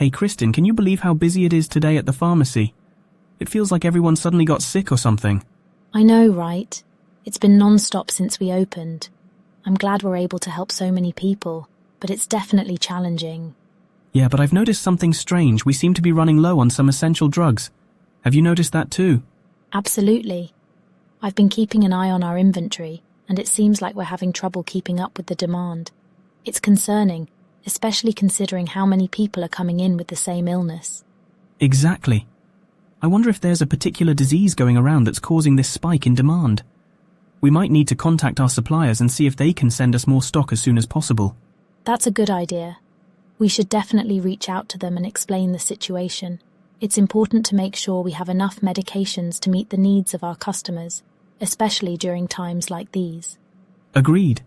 Hey Kristin, can you believe how busy it is today at the pharmacy? It feels like everyone suddenly got sick or something. I know, right? It's been non-stop since we opened. I'm glad we're able to help so many people, but it's definitely challenging. Yeah, but I've noticed something strange. We seem to be running low on some essential drugs. Have you noticed that too? Absolutely. I've been keeping an eye on our inventory, and it seems like we're having trouble keeping up with the demand. It's concerning, especially considering how many people are coming in with the same illness. Exactly. I wonder if there's a particular disease going around that's causing this spike in demand. We might need to contact our suppliers and see if they can send us more stock as soon as possible. That's a good idea. We should definitely reach out to them and explain the situation. It's important to make sure we have enough medications to meet the needs of our customers, especially during times like these. Agreed.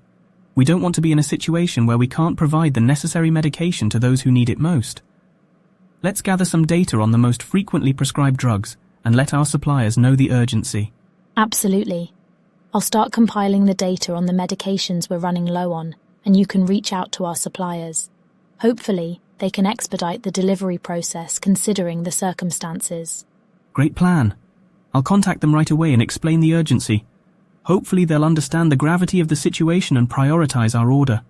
We don't want to be in a situation where we can't provide the necessary medication to those who need it most. Let's gather some data on the most frequently prescribed drugs and let our suppliers know the urgency. Absolutely. I'll start compiling the data on the medications we're running low on, and you can reach out to our suppliers. Hopefully, they can expedite the delivery process considering the circumstances. Great plan. I'll contact them right away and explain the urgency. Hopefully they'll understand the gravity of the situation and prioritize our order.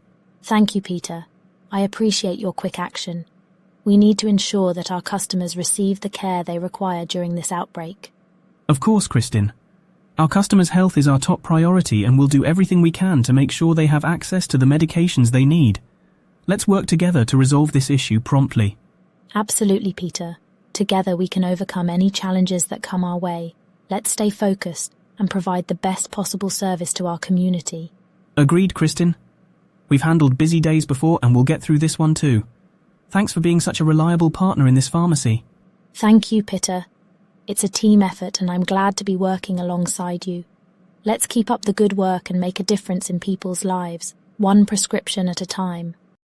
Thank you, Peter. I appreciate your quick action. We need to ensure that our customers receive the care they require during this outbreak. Of course, Kristin. Our customers' health is our top priority and we'll do everything we can to make sure they have access to the medications they need. Let's work together to resolve this issue promptly. Absolutely, Peter. Together we can overcome any challenges that come our way. Let's stay focused and provide the best possible service to our community. Agreed, Kristin. We've handled busy days before and we'll get through this one too. Thanks for being such a reliable partner in this pharmacy. Thank you, Peter. It's a team effort and I'm glad to be working alongside you. Let's keep up the good work and make a difference in people's lives, one prescription at a time.